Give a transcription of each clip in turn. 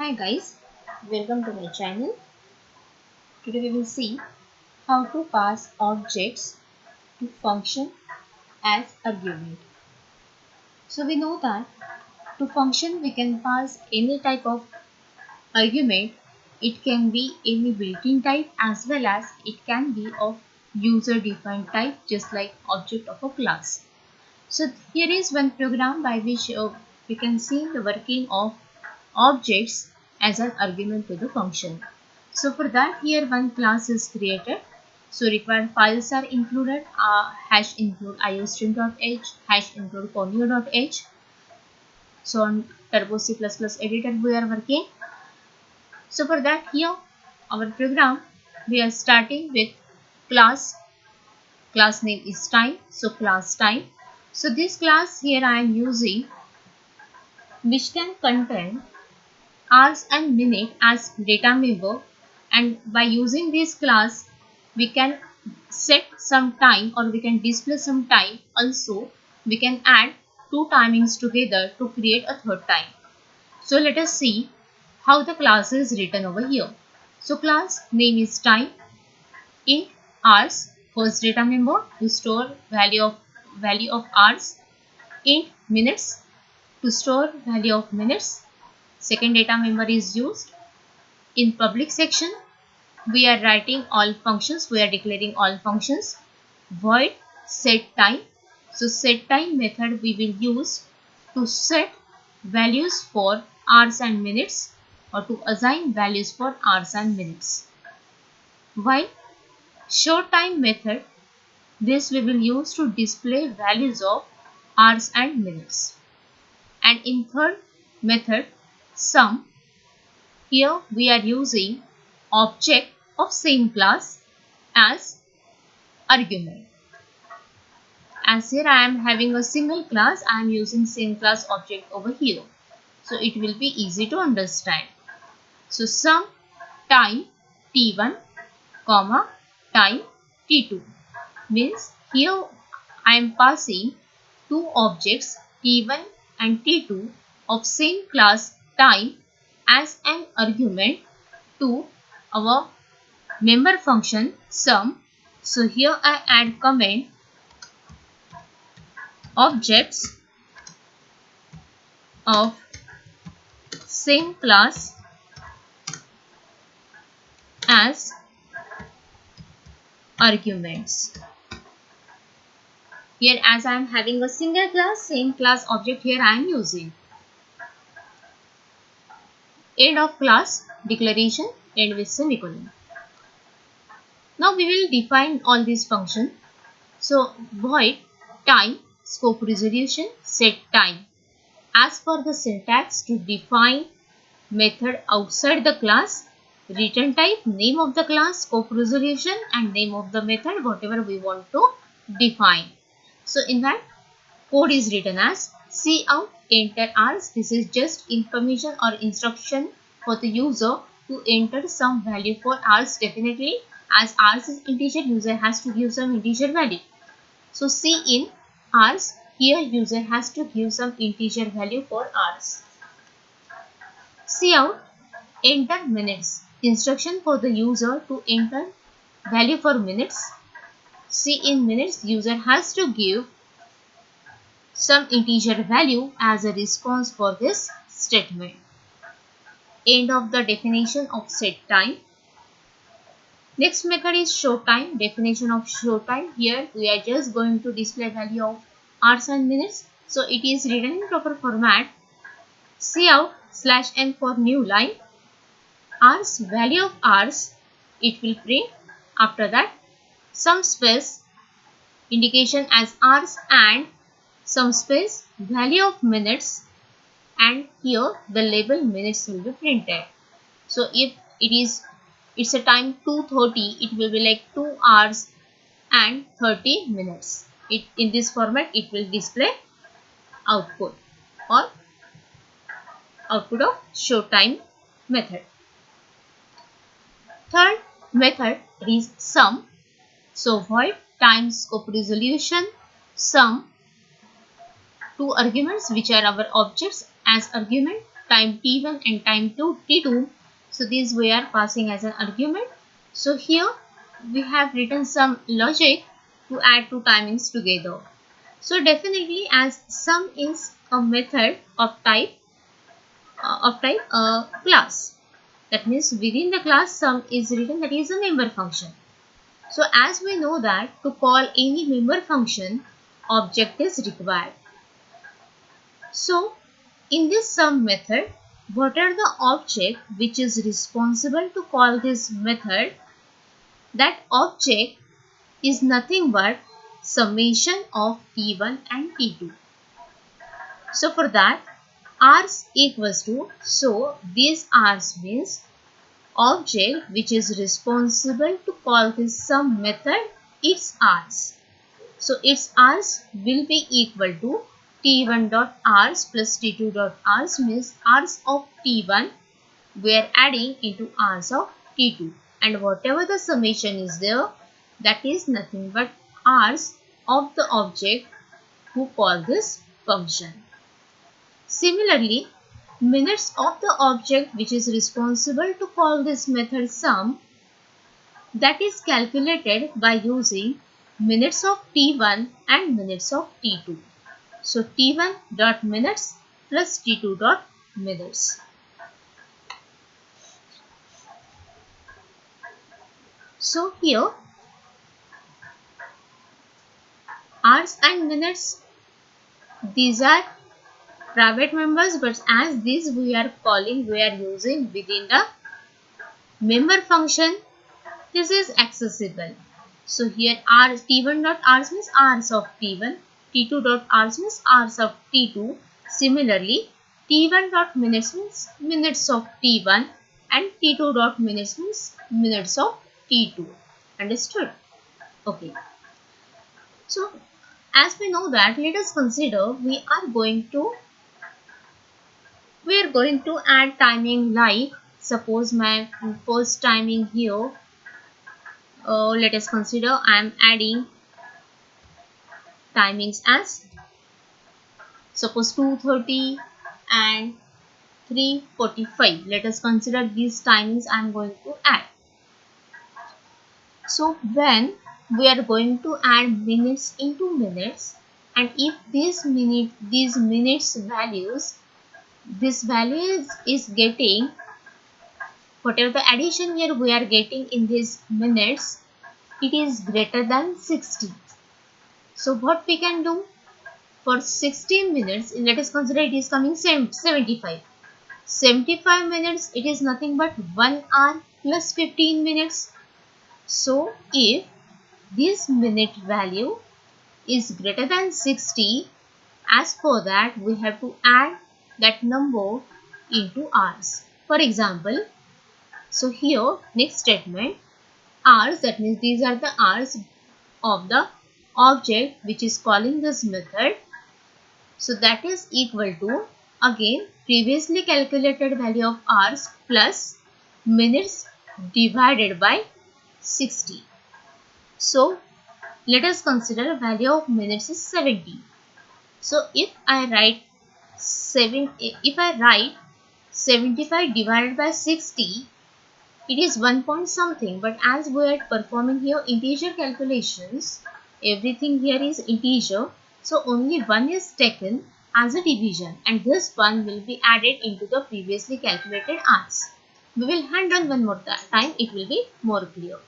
Hi guys, welcome to my channel. Today we will see how to pass objects to function as argument. So we know that to function we can pass any type of argument. It can be any built-in type as well as it can be of user-defined type, just like object of a class. So here is one program by which we can see the working of objects as an argument to the function. So for that here one class is created. So required files are included, hash include iostream.h, hash include conio.h. So on Turbo C++ editor we are working. So for that here our program we are starting with class name is time. So class time. So this class here I am using which can contain hours and minute as data member, and by using this class we can set some time or we can display some time. Also we can add two timings together to create a third time. So let us see how the class is written over here. So class name is time, int hours, first data member to store value of hours, int minutes to store value of minutes, second data member is used. In public section, we are writing all functions, we are declaring all functions. Void set time. So set time method we will use to set values for hours and minutes or to assign values for hours and minutes. While show time method, this we will use to display values of hours and minutes. And in third method, sum, here we are using object of same class as argument. As here I am having a single class, I am using same class object over here. So it will be easy to understand. So sum time t1 comma time t2 means here I am passing two objects t1 and t2 of same class time as an argument to our member function sum. So here I add comment objects of same class as arguments. Here as I am having a single class, same class object here I am using. End of class declaration, end with semicolon. Now we will define all these functions. So void time scope resolution set time. As per the syntax, to define method outside the class, return type, name of the class, scope resolution and name of the method, whatever we want to define. So in that code is written as cout enter hours. This is just information or instruction for the user to enter some value for hours. Definitely as hours is integer, user has to give some integer value. So in hours, here user has to give some integer value for hours. Cout enter minutes, instruction for the user to enter value for minutes. In minutes, user has to give some integer value as a response for this statement. End of the definition of set time. Next method is show time. Definition of show time. Here we are just going to display value of hours and minutes. So it is written in proper format. Cout /n for new line. Hours, value of hours, it will print. After that some space, indication as hours and some space, value of minutes, and here the label minutes will be printed. So if it's a time 2:30, it will be like 2 hours and 30 minutes. In this format it will display output or output of show time method. Third method is sum. So void time scope resolution sum, two arguments which are our objects as argument time t1 and time t2. So these we are passing as an argument. So here we have written some logic to add two timings together. So definitely, as sum is a method of type class. That means within the class sum is written, that is a member function. So as we know that to call any member function, object is required. So in this sum method, what are the object which is responsible to call this method? That object is nothing but summation of t1 and t2. So for that, r's equals to, so this r's means object which is responsible to call this sum method, its r's. So its r's will be equal to t1 dot r's plus t2 dot r's, means r's of t1 we are adding into r's of t2, and whatever the summation is there, that is nothing but r's of the object who call this function. Similarly, minutes of the object which is responsible to call this method sum, that is calculated by using minutes of t1 and minutes of t2. So t1 dot minutes plus t2 dot minutes. So here hours and minutes, these are private members, but as these we are using within the member function, this is accessible. So here r t1 dot r's means r's of t1, t2 dot r's means r's of t2. Similarly, t1 dot minutes means minutes of t1 and t2 dot minutes means minutes of t2. Understood? Okay. So as we know that, let us consider we are going to add timing, like suppose my first timing here, let us consider I am adding timings as suppose 2:30 and 3:45. Let us consider these timings I am going to add. So when we are going to add minutes into minutes, and if these minutes values, this value is getting, whatever the addition here we are getting in these minutes, it is greater than 60. So what we can do for 16 minutes, let us consider it is coming 75. 75 minutes, it is nothing but 1 hour plus 15 minutes. So if this minute value is greater than 60, as for that we have to add that number into hours. For example, so here next statement, hours, that means these are the hours of the object which is calling this method. So that is equal to, again, previously calculated value of hours plus minutes divided by 60. So let us consider value of minutes is 70. So if I write 75 divided by 60, it is 1 point something, but as we are performing here integer calculations, everything here is integer, so only 1 is taken as a division, and this 1 will be added into the previously calculated hours. We will handle one more time, it will be more clear.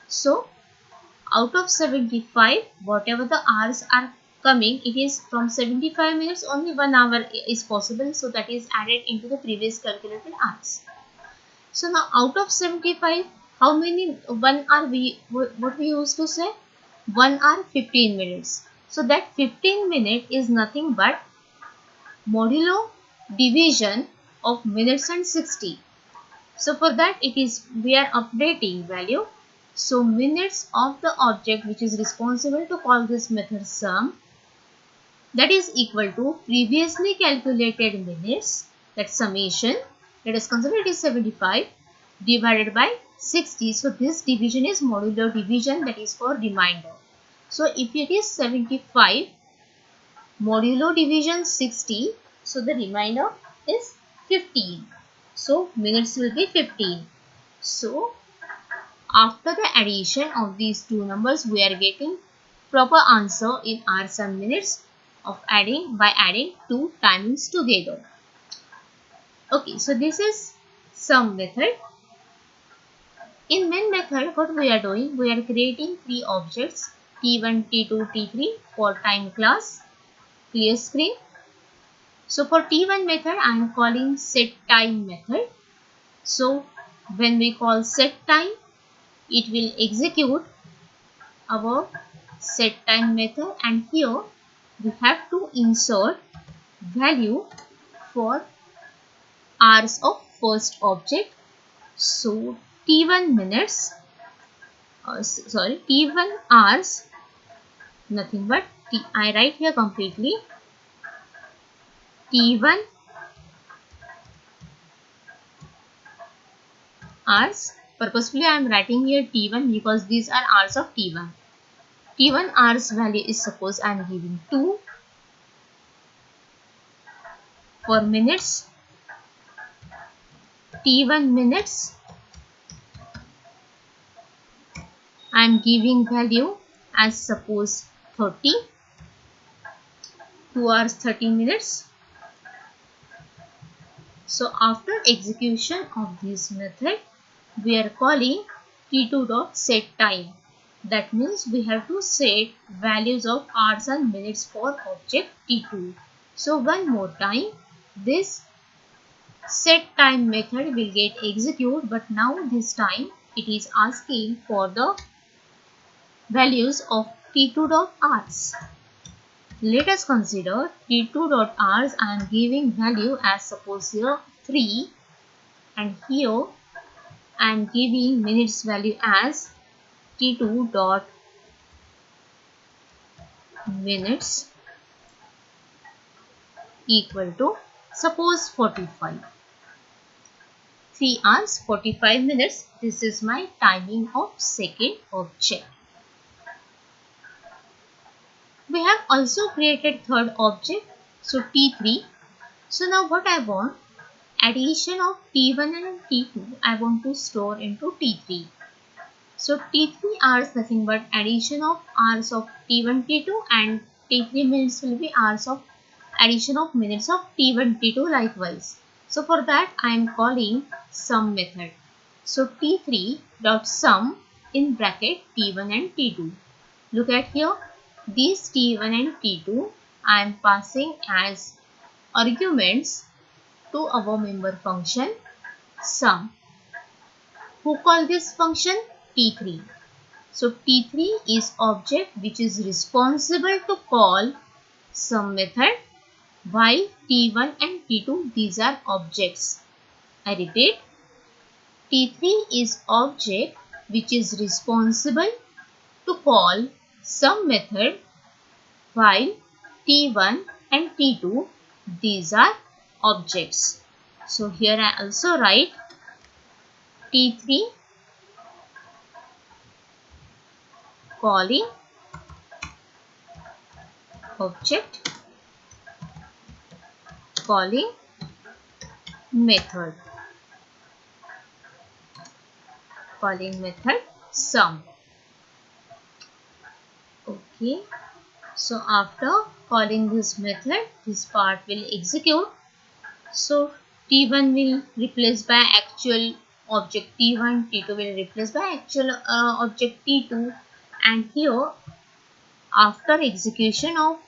So out of 75, whatever the hours are coming, it is from 75 minutes only 1 hour is possible, so that is added into the previous calculated hours. So now out of 75, how many 1 hour what we used to say? 1 hour 15 minutes. So that 15 minute is nothing but modulo division of minutes and 60. So for that it is, we are updating value. So minutes of the object which is responsible to call this method sum, that is equal to previously calculated minutes, that summation, let us consider it is 75 divided by 60. So this division is modular division, that is for remainder. So if it is 75 modulo division 60, so the remainder is 15. So minutes will be 15. So after the addition of these two numbers, we are getting proper answer in hours and minutes of adding by adding two timings together. Okay, so this is sum method. In main method, what we are doing, we are creating three objects T1, T2, T3 for time class, clear screen. So for T1 method, I am calling set time method. So when we call set time, it will execute our set time method, and here we have to insert value for hours of first object. So T1 minutes, T1 hours, nothing but I write here completely T1 hours. Purposefully I am writing here T1 because these are hours of T1. T1 hours value is, suppose I am giving 2. For minutes, T1 minutes, I am giving value as, suppose 30. 2 hours 30 minutes. So after execution of this method, we are calling T2.setTime. That means we have to set values of hours and minutes for object T2. So one more time, this set time method will get executed, but now this time it is asking for the values of T2.hours. Let us consider T2.hours. I am giving value as, suppose here 3, and here I am giving minutes value as T2.minutes equal to, suppose 45. 3 hours 45 minutes. This is my timing of second object. We have also created third object, so T3. So now what I want, addition of T1 and T2 I want to store into T3. So T3 hours nothing but addition of hours of T1, T2, and T3 minutes will be hours of addition of minutes of T1, T2 likewise. So for that I am calling sum method. So T3 dot sum in bracket T1 and T2. Look at here, these T1 and T2 I am passing as arguments to our member function sum. Who call this function? T3. So T3 is object which is responsible to call sum method, while T1 and T2 these are objects. I repeat, T3 is object which is responsible to call sum method, while T1 and T2 these are objects. So here I also write T3 calling object calling method sum. Okay, so after calling this method, this part will execute. So T1 will replace by actual object T1, T2 will replace by actual object T2, and here after execution of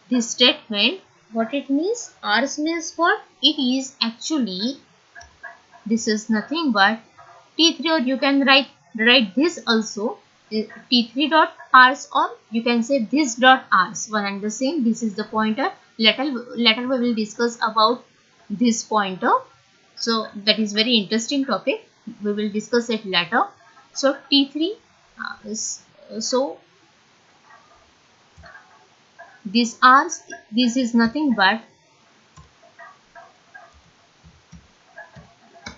this statement, what it means? Hours means what? It is actually, this is nothing but T3, or you can write this also, T3 dot hours, or you can say this dot hours, one and the same. This is the pointer. Later we will discuss about this pointer. So that is very interesting topic. We will discuss it later. So T3, so this hours, this is nothing but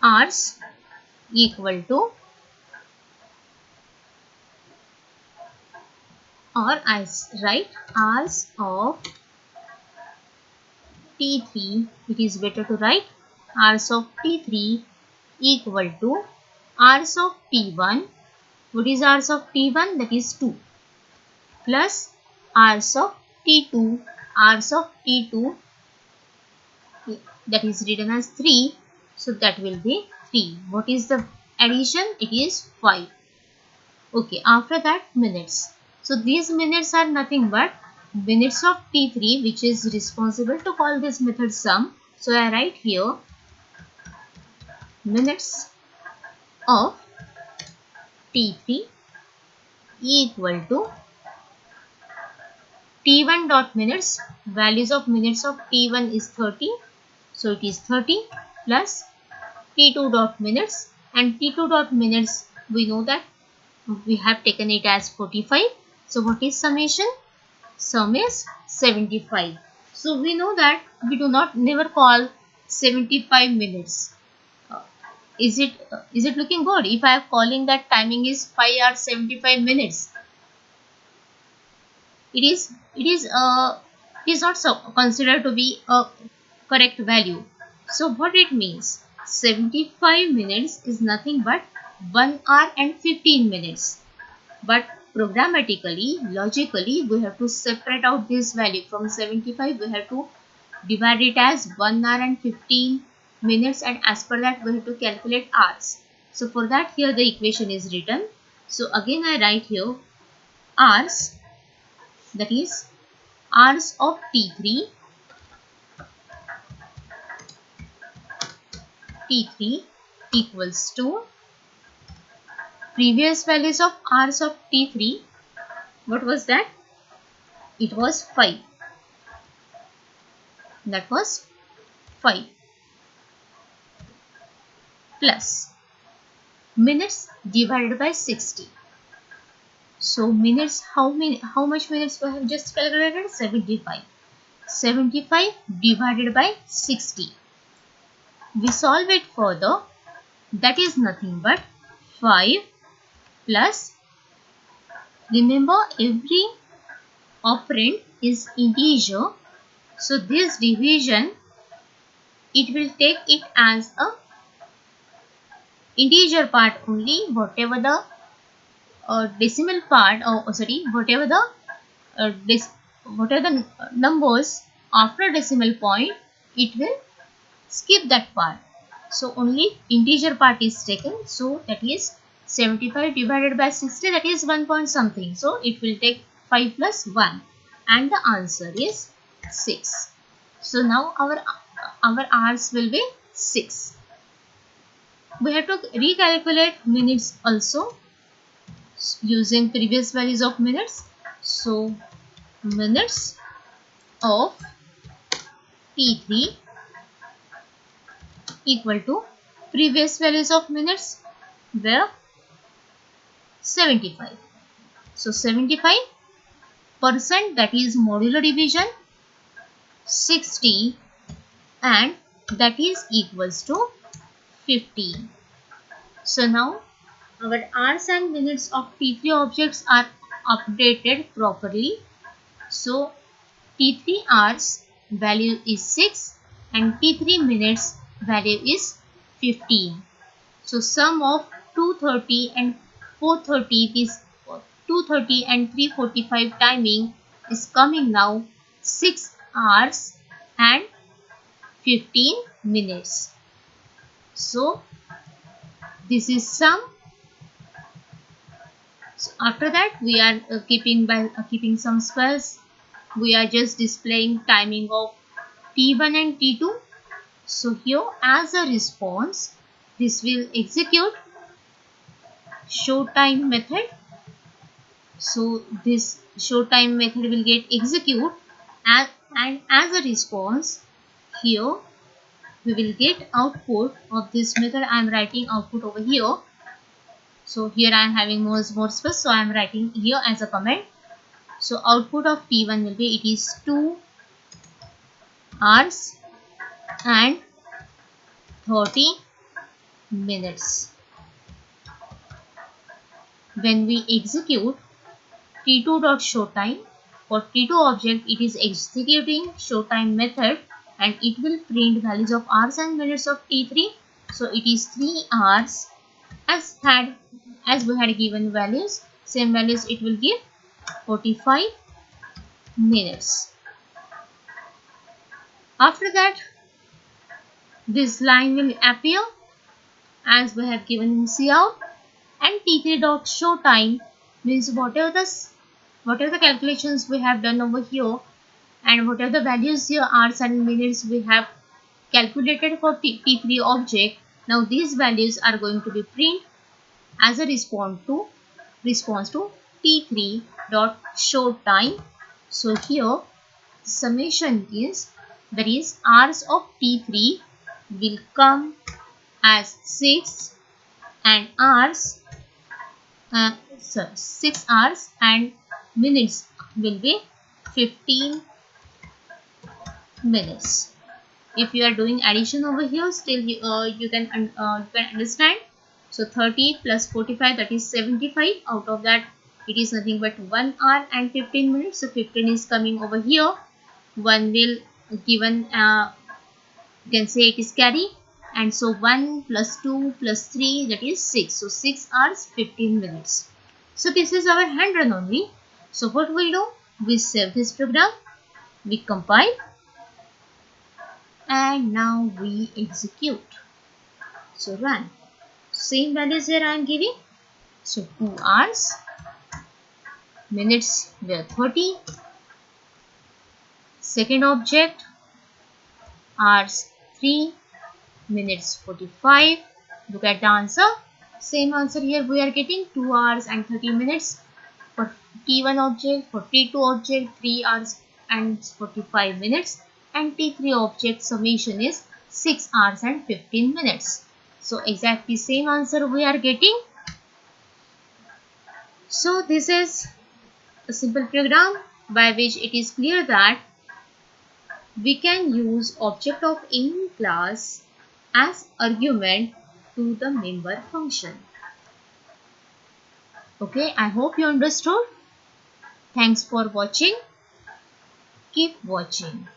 hours equal to, or I write hours of T3, it is better to write hours of T3 equal to hours of T1. What is hours of T1? That is 2 plus hours of T2. Hours of T2, that is written as 3. So that will be 3. What is the addition? It is 5. Okay, after that minutes. So these minutes are nothing but minutes of T3, which is responsible to call this method sum. So I write here minutes of T3 equal to T1 dot minutes. Values of minutes of T1 is 30. So it is 30 plus T2 dot minutes, and T2 dot minutes, we know that we have taken it as 45. So what is summation? Sum is 75. So we know that we do not never call 75 minutes. Uh, is it looking good? If I am calling that timing is 5 hours 75 minutes, it is not so considered to be a correct value. So what it means? 75 minutes is nothing but 1 hour and 15 minutes. But programmatically, logically, we have to separate out this value from 75. We have to divide it as 1 hour and 15 minutes, and as per that we have to calculate hours. So for that, here the equation is written. So again I write here hours, that is hours of T3 equals to previous values of hours of T3. What was that? It was 5. That was 5 plus minutes divided by 60. So minutes, how much minutes we have just calculated? 75. 75 divided by 60. We solve it further. That is nothing but 5 plus, remember every operand is integer. So this division, it will take it as a integer part only. Whatever the decimal part, or sorry, uh, whatever the numbers after decimal point, it will skip that part. So only integer part is taken. So that is 75 divided by 60, that is 1 point something. So it will take 5 plus 1, and the answer is 6. So now our hours will be 6. We have to recalculate minutes also using previous values of minutes. So minutes of T3 equal to previous values of minutes were 75. So 75%, that is modular division 60, and that is equals to 15. So now our hours and minutes of T3 objects are updated properly. So T3 hours value is 6 and T3 minutes value is 15. So sum of 230 and 430, is 230 and 345 timing is coming now 6 hours and 15 minutes. So this is sum. So after that we are keeping some squares. We are just displaying timing of T1 and T2. So here as a response, this will execute show time method. So this show time method will get execute, and as a response, here we will get output of this method. I am writing output over here. So here I am having more space, so I am writing here as a comment. So output of T1 will be, it is 2 hours and 30 minutes. When we execute T2.showTime, for T2 object it is executing showtime method. and it will print values of hours and minutes of T3. So it is 3 hours as we had given values, same values it will give 45 minutes. After that, this line will appear as we have given in Cout, and T3 dot show time means whatever the calculations we have done over here and whatever the values here hours and minutes we have calculated for T3 object. Now these values are going to be print as a response to T3 dot show time. So here summation is, that is hours of T3 will come as 6 and hours 6 hours and minutes will be 15 minutes. If you are doing addition over here, still you can understand. So 30 plus 45, that is 75. Out of that, it is nothing but 1 hour and 15 minutes. So 15 is coming over here. 1 will given, you can say it is carry, and so 1 plus 2 plus 3, that is 6. So 6 hours 15 minutes. So this is our hand run only. So what we do? We save this program, we compile, and now we execute. So run. Same values here I am giving. So 2 hours, minutes were 30. Second object, hours 3, minutes 45. Look at the answer. Same answer here we are getting, 2 hours and 30 minutes for T1 object, for T2 object 3 hours and 45 minutes, and T3 object summation is 6 hours and 15 minutes. So exactly same answer we are getting. So this is a simple program by which it is clear that we can use object of any class as argument to the member function. Okay, I hope you understood. Thanks for watching. Keep watching.